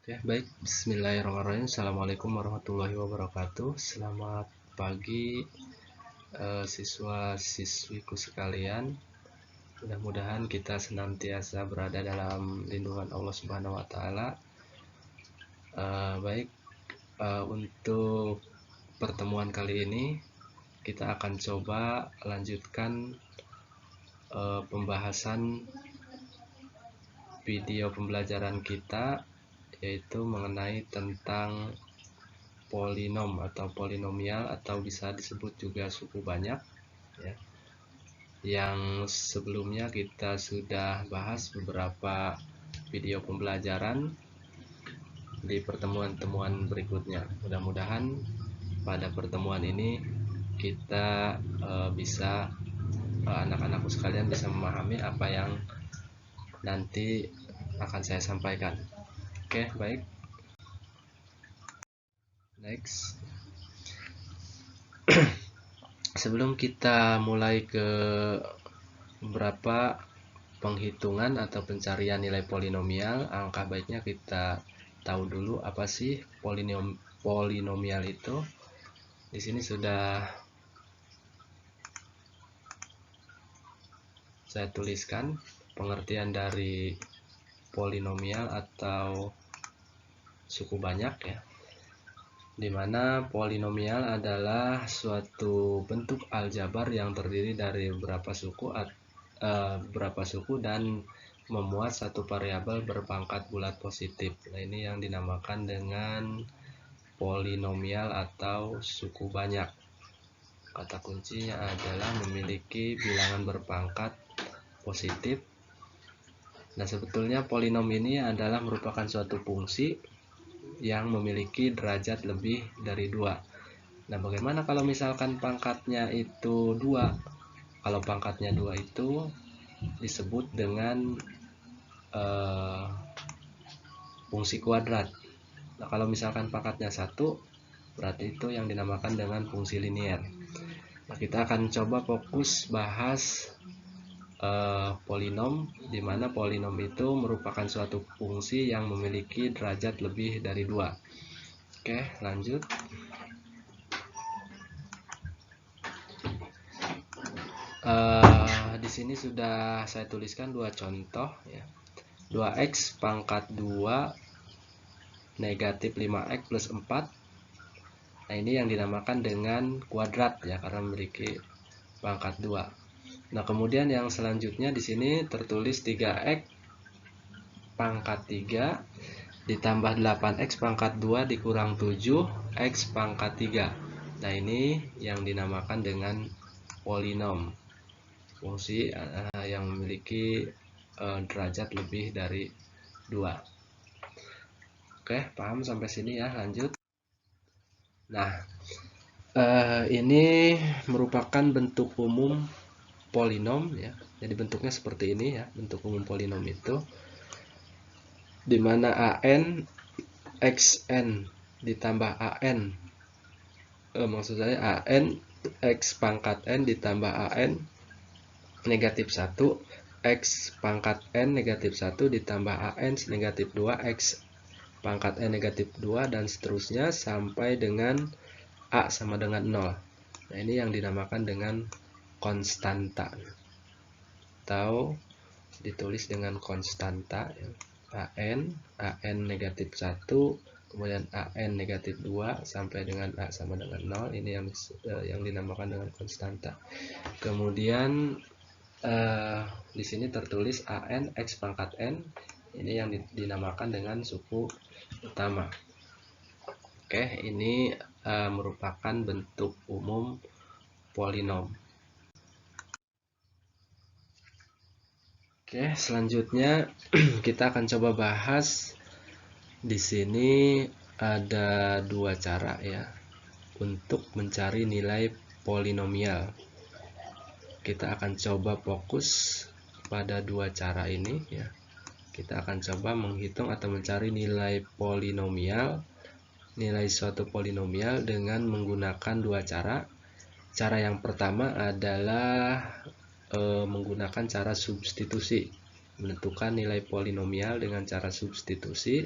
Ya, baik. Bismillahirrahmanirrahim. Assalamualaikum warahmatullahi wabarakatuh. Selamat pagi, siswa-siswiku sekalian. Mudah-mudahan kita senantiasa berada dalam lindungan Allah Subhanahu wa Ta'ala. Baik, untuk pertemuan kali ini kita akan coba lanjutkan pembahasan video pembelajaran kita, yaitu mengenai tentang polinom atau polinomial atau bisa disebut juga suku banyak ya. Yang sebelumnya kita sudah bahas beberapa video pembelajaran di pertemuan-pertemuan berikutnya. Mudah-mudahan pada pertemuan ini kita bisa anak-anakku sekalian bisa memahami apa yang nanti akan saya sampaikan. Oke, baik. Next. Sebelum kita mulai ke beberapa penghitungan atau pencarian nilai polinomial, angka baiknya kita tahu dulu apa sih polinomial itu. Di sini sudah saya tuliskan pengertian dari polinomial atau suku banyak ya. Dimana polinomial adalah suatu bentuk aljabar yang terdiri dari beberapa suku dan memuat satu variabel berpangkat bulat positif. Nah, ini yang dinamakan dengan polinomial atau suku banyak. Kata kuncinya adalah memiliki bilangan berpangkat positif. Nah, sebetulnya polinom ini adalah merupakan suatu fungsi yang memiliki derajat lebih dari 2. Nah, bagaimana kalau misalkan pangkatnya itu 2? Kalau pangkatnya 2 itu disebut dengan fungsi kuadrat. Nah, kalau misalkan pangkatnya 1, berarti itu yang dinamakan dengan fungsi linier. Nah, kita akan coba fokus bahas polinom, di mana polinom itu merupakan suatu fungsi yang memiliki derajat lebih dari 2. Oke, lanjut. Di sini sudah saya tuliskan dua contoh ya. 2x pangkat 2 negatif 5x plus 4. Nah, ini yang dinamakan dengan kuadrat ya, karena memiliki pangkat 2. Nah, kemudian yang selanjutnya di sini tertulis 3x pangkat 3 ditambah 8x pangkat 2 dikurang 7x pangkat 3. Nah, ini yang dinamakan dengan polinom, fungsi yang memiliki derajat lebih dari 2. Oke, paham sampai sini ya, lanjut. Nah, ini merupakan bentuk umum polinom ya. Jadi bentuknya seperti ini ya, bentuk umum polinom itu, dimana an xn ditambah an, maksud saya an x pangkat n ditambah an negatif 1 x pangkat n negatif 1 ditambah an negatif 2 x pangkat n negatif 2 dan seterusnya sampai dengan a sama dengan 0. Nah, ini yang dinamakan dengan konstanta atau ditulis dengan konstanta ya. an negatif 1, kemudian an negatif 2 sampai dengan a sama dengan 0. Ini yang dinamakan dengan konstanta. Kemudian di sini tertulis an x pangkat n, ini yang dinamakan dengan suku utama. Oke, ini merupakan bentuk umum polinom. Oke, selanjutnya kita akan coba bahas. Di sini ada dua cara ya untuk mencari nilai polinomial. Kita akan coba fokus pada dua cara ini ya. Kita akan coba menghitung atau mencari nilai polinomial, nilai suatu polinomial dengan menggunakan dua cara. Cara yang pertama adalah menggunakan cara substitusi, menentukan nilai polinomial dengan cara substitusi.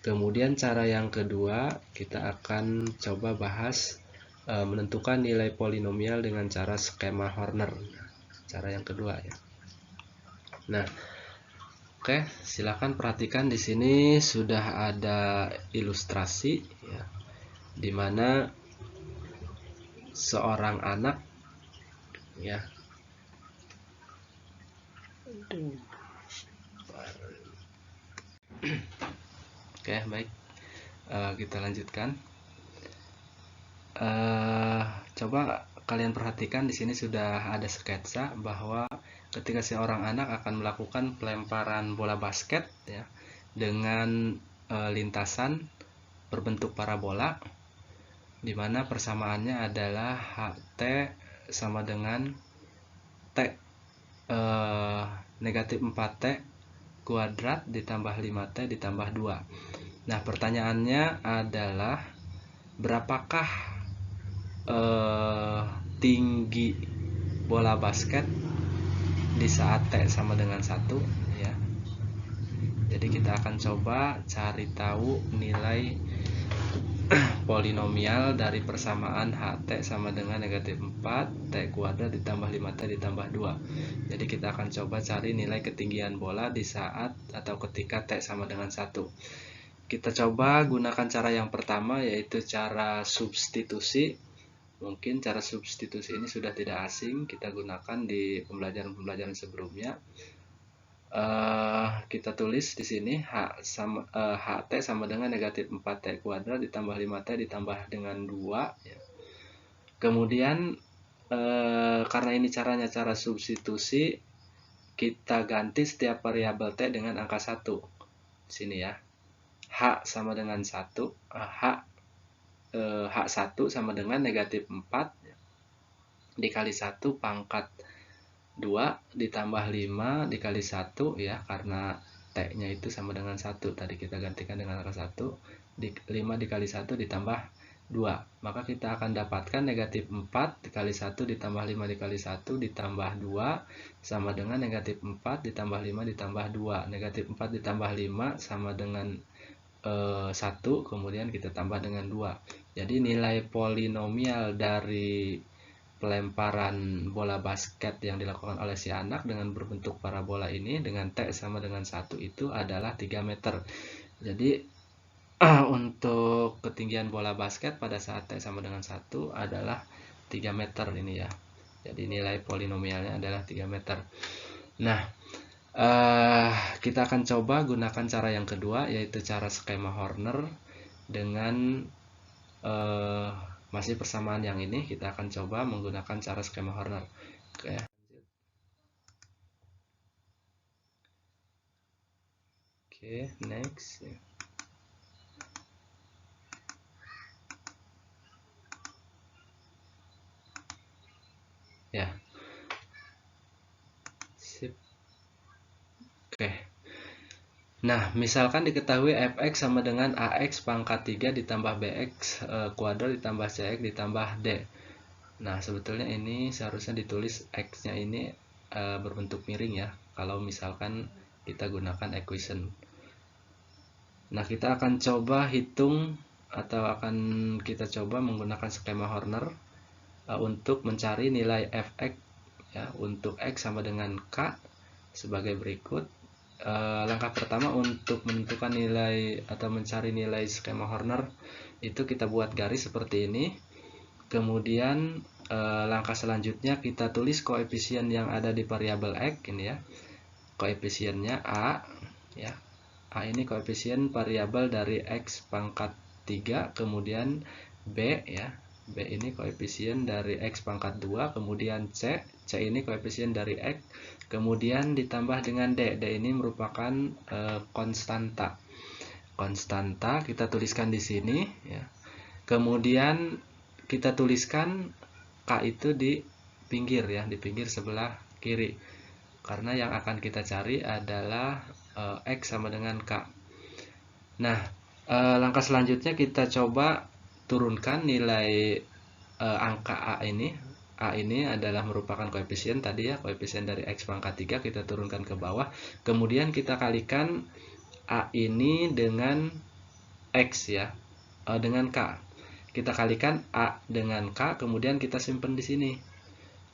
Kemudian cara yang kedua, kita akan coba bahas menentukan nilai polinomial dengan cara skema Horner. Cara yang kedua ya. Nah, oke, silakan perhatikan di sini sudah ada ilustrasi ya, di mana seorang anak ya. Oke, baik. Kita lanjutkan. Coba kalian perhatikan di sini sudah ada sketsa bahwa ketika seorang anak akan melakukan pelemparan bola basket ya dengan lintasan berbentuk parabola, di mana persamaannya adalah HT sama dengan T negatif 4T kuadrat ditambah 5T ditambah 2. Nah, pertanyaannya adalah berapakah tinggi bola basket di saat T sama dengan 1 ya. Jadi kita akan coba cari tahu nilai polinomial dari persamaan HT sama dengan negatif 4 T kuadrat ditambah 5T ditambah 2. Jadi kita akan coba cari nilai ketinggian bola di saat atau ketika T sama dengan 1. Kita coba gunakan cara yang pertama, yaitu cara substitusi. Mungkin cara substitusi ini sudah tidak asing, kita gunakan di pembelajaran-pembelajaran sebelumnya. Kita tulis di sini HT sama dengan negatif 4T kuadrat ditambah 5T ditambah dengan 2 ya. Kemudian karena ini caranya cara substitusi, kita ganti setiap variabel T dengan angka 1 di sini ya. H sama dengan 1, H1 sama dengan negatif 4 dikali 1 pangkat 2 ditambah 5 dikali 1 ya, karena T-nya itu sama dengan 1. Tadi kita gantikan dengan angka 1. 5 dikali 1 ditambah 2. Maka kita akan dapatkan negatif 4 dikali 1 ditambah 5 dikali 1 ditambah 2 sama dengan negatif 4 ditambah 5 ditambah 2. Negatif 4 ditambah 5 sama dengan 1, kemudian kita tambah dengan 2. Jadi nilai polinomial dari pelemparan bola basket yang dilakukan oleh si anak dengan berbentuk parabola ini dengan T sama dengan 1 itu adalah 3 meter. Jadi untuk ketinggian bola basket pada saat T sama dengan 1 adalah 3 meter ini ya. Jadi nilai polinomialnya adalah 3 meter. Nah, kita akan coba gunakan cara yang kedua, yaitu cara skema Horner dengan masih persamaan yang ini. Kita akan coba menggunakan cara skema Horner. Oke. Oke, next. Ya. Sip. Oke. Nah, misalkan diketahui fx sama dengan ax pangkat 3 ditambah bx kuadrat ditambah cx ditambah d. Nah, sebetulnya ini seharusnya ditulis x-nya ini berbentuk miring ya, kalau misalkan kita gunakan equation. Nah, kita akan coba hitung atau akan kita coba menggunakan skema Horner untuk mencari nilai fx ya, untuk x sama dengan k sebagai berikut. Langkah pertama untuk menentukan nilai atau mencari nilai skema Horner itu kita buat garis seperti ini. Kemudian langkah selanjutnya kita tulis koefisien yang ada di variabel x ini ya. Koefisiennya a ya. A ini koefisien variabel dari x pangkat 3, kemudian b ya. B ini koefisien dari x pangkat 2, kemudian C ini koefisien dari x, kemudian ditambah dengan D. D ini merupakan konstanta. Konstanta kita tuliskan di sini ya. Kemudian kita tuliskan K itu di pinggir ya, di pinggir sebelah kiri. Karena yang akan kita cari adalah X sama dengan K. Nah, langkah selanjutnya kita coba turunkan nilai angka A ini. A ini adalah merupakan koefisien tadi ya, koefisien dari X pangkat 3, kita turunkan ke bawah. Kemudian kita kalikan A ini dengan X ya, dengan K. Kita kalikan A dengan K, kemudian kita simpan di sini.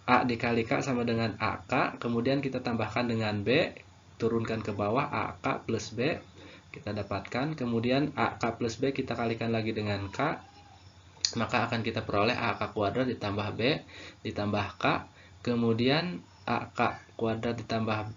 A dikali K sama dengan AK, kemudian kita tambahkan dengan B, turunkan ke bawah AK plus B, kita dapatkan, kemudian AK plus B kita kalikan lagi dengan K, maka akan kita peroleh AK kuadrat ditambah B ditambah K, kemudian AK kuadrat ditambah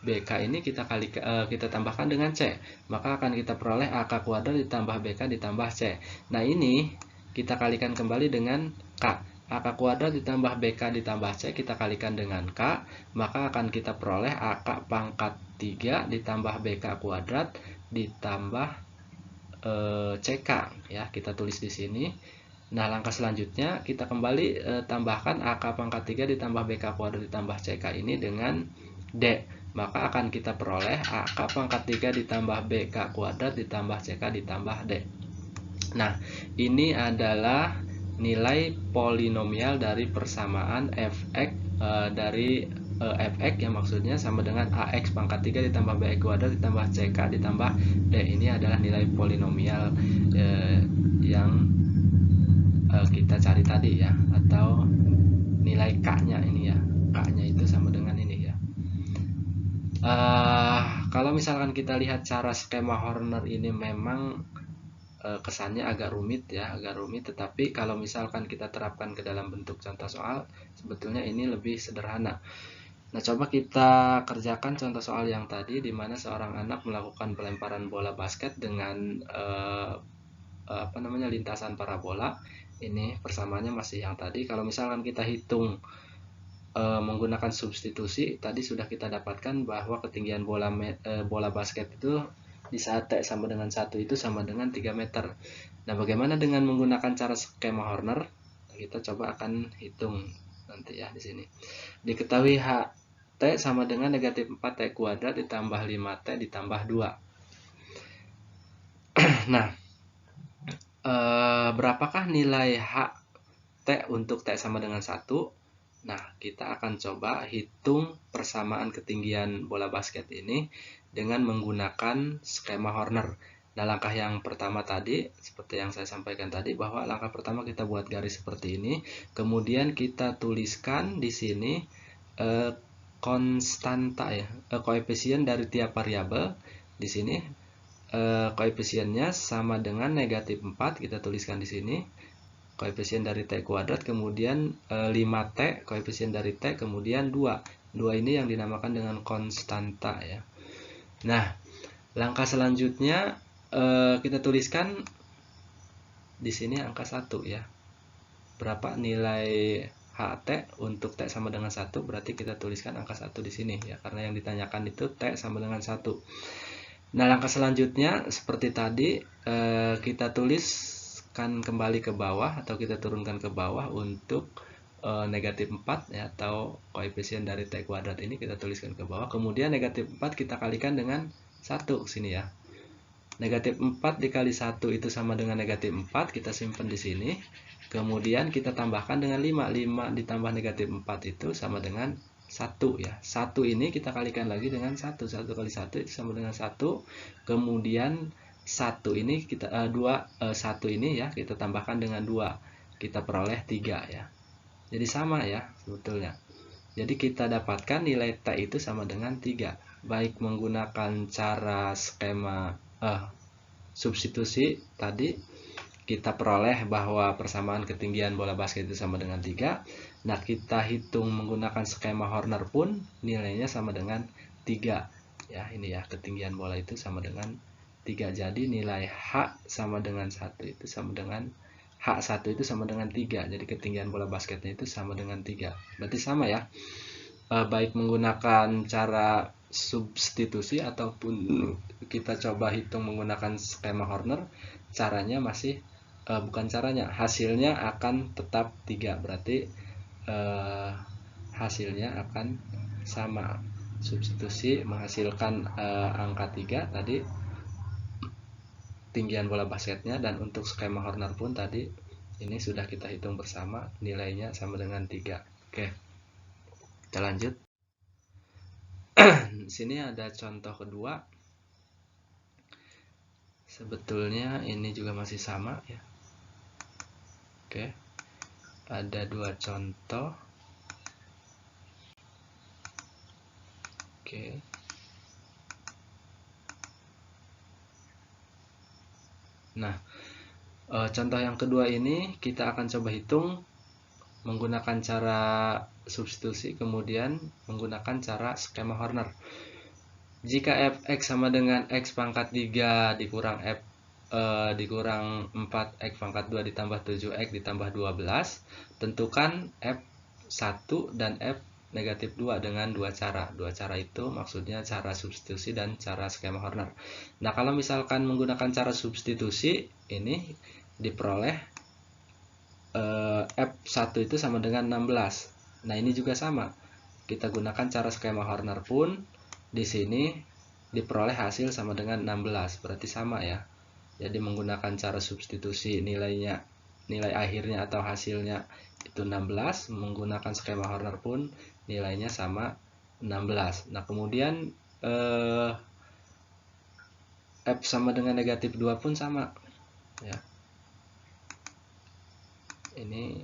BK ini kita tambahkan dengan C, maka akan kita peroleh AK kuadrat ditambah BK ditambah C. Nah, ini kita kalikan kembali dengan K. AK kuadrat ditambah BK ditambah C kita kalikan dengan K, maka akan kita peroleh AK pangkat 3 ditambah BK kuadrat ditambah CK ya, kita tulis di sini. Nah, langkah selanjutnya kita kembali tambahkan AK pangkat 3 ditambah BK kuadrat ditambah CK ini dengan D. Maka akan kita peroleh AK pangkat 3 ditambah BK kuadrat ditambah CK ditambah D. Nah, ini adalah nilai polinomial dari persamaan fx dari fx yang maksudnya sama dengan ax pangkat 3 ditambah bx kuadrat ditambah ck ditambah d. Ini adalah nilai polinomial yang kita cari tadi ya, atau nilai k-nya ini ya. K-nya itu sama dengan ini ya. Kalau misalkan kita lihat cara skema Horner ini memang kesannya agak rumit ya, tetapi kalau misalkan kita terapkan ke dalam bentuk contoh soal, sebetulnya ini lebih sederhana. Nah, coba kita kerjakan contoh soal yang tadi, di mana seorang anak melakukan pelemparan bola basket dengan lintasan parabola. Ini persamaannya masih yang tadi. Kalau misalkan kita hitung menggunakan substitusi, tadi sudah kita dapatkan bahwa ketinggian bola basket itu di saat T sama dengan 1 itu sama dengan 3 meter. Nah, bagaimana dengan menggunakan cara skema Horner? Kita coba akan hitung nanti ya di sini. Diketahui T sama dengan negatif 4T kuadrat ditambah 5T ditambah 2. Nah, berapakah nilai T untuk T sama dengan 1? Nah, kita akan coba hitung persamaan ketinggian bola basket ini dengan menggunakan skema Horner. Nah, langkah yang pertama tadi, seperti yang saya sampaikan tadi, bahwa langkah pertama kita buat garis seperti ini, kemudian kita tuliskan di sini konstanta ya, koefisien dari tiap variabel. Di sini koefisiennya sama dengan negatif 4, kita tuliskan di sini. Koefisien dari T kuadrat, kemudian 5T, koefisien dari T, kemudian 2. 2 ini yang dinamakan dengan konstanta ya. Nah, langkah selanjutnya kita tuliskan di sini angka 1 ya. Berapa nilai HT untuk T sama dengan 1, berarti kita tuliskan angka 1 di sini ya, karena yang ditanyakan itu T sama dengan 1. Nah, langkah selanjutnya seperti tadi, kita tuliskan kembali ke bawah atau kita turunkan ke bawah untuk negatif 4 ya, atau koefisien dari T kuadrat ini kita tuliskan ke bawah. Kemudian negatif 4 kita kalikan dengan 1 sini ya. Negatif 4 dikali 1 itu sama dengan negatif 4, kita simpan di sini. Kemudian kita tambahkan dengan 5. 5 ditambah negatif 4 itu sama dengan 1 ya. 1 ini kita kalikan lagi dengan 1. 1 kali 1 itu sama dengan 1. Kemudian 1 ini kita 1 ini ya, kita tambahkan dengan 2. Kita peroleh 3 ya. Jadi sama ya sebetulnya. Jadi kita dapatkan nilai T itu sama dengan 3. Baik menggunakan cara skema substitusi tadi, kita peroleh bahwa persamaan ketinggian bola basket itu sama dengan 3. Nah, kita hitung menggunakan skema Horner pun nilainya sama dengan 3. Ya, ini ya, ketinggian bola itu sama dengan 3. Jadi nilai H sama dengan 1 itu sama dengan H1 itu sama dengan 3. Jadi ketinggian bola basketnya itu sama dengan 3. Berarti sama ya. Baik menggunakan cara substitusi ataupun kita coba hitung menggunakan skema Horner, caranya masih hasilnya akan tetap 3. Berarti hasilnya akan sama. Substitusi menghasilkan angka 3 tadi, tinggian bola basketnya, dan untuk skema Horner pun tadi ini sudah kita hitung bersama, nilainya sama dengan 3. Oke, kita lanjut. Di sini ada contoh kedua. Sebetulnya ini juga masih sama ya. Oke, ada dua contoh. Oke, nah contoh yang kedua ini kita akan coba hitung menggunakan cara substitusi, kemudian menggunakan cara skema Horner. Jika fx sama dengan x pangkat 3 dikurang dikurang 4x pangkat 2 ditambah 7x ditambah 12, tentukan f1 dan f negatif 2 dengan dua cara. Dua cara itu maksudnya cara substitusi dan cara skema Horner. Nah, kalau misalkan menggunakan cara substitusi, ini diperoleh f1 itu sama dengan 16. Nah, ini juga sama. Kita gunakan cara skema Horner pun di sini diperoleh hasil sama dengan 16, berarti sama ya. Jadi menggunakan cara substitusi nilai akhirnya atau hasilnya itu 16, menggunakan skema Horner pun nilainya sama 16. Nah, kemudian f sama dengan negatif 2 pun sama ya. Ini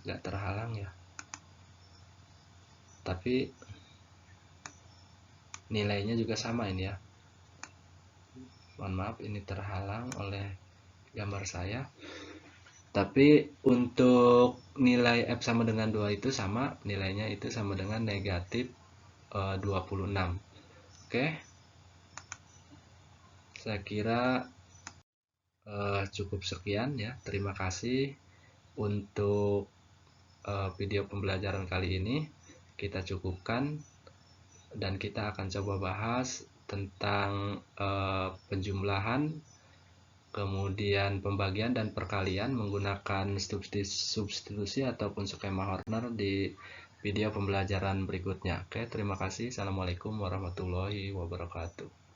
agak terhalang ya, tapi nilainya juga sama ini ya. Mohon maaf, ini terhalang oleh gambar saya. Tapi untuk nilai f sama dengan 2 itu sama, nilainya itu sama dengan negatif 26. Oke, saya kira cukup sekian ya. Terima kasih untuk video pembelajaran kali ini. Kita cukupkan dan kita akan coba bahas tentang penjumlahan, kemudian pembagian dan perkalian menggunakan substitusi ataupun skema Horner di video pembelajaran berikutnya. Oke, terima kasih. Assalamualaikum warahmatullahi wabarakatuh.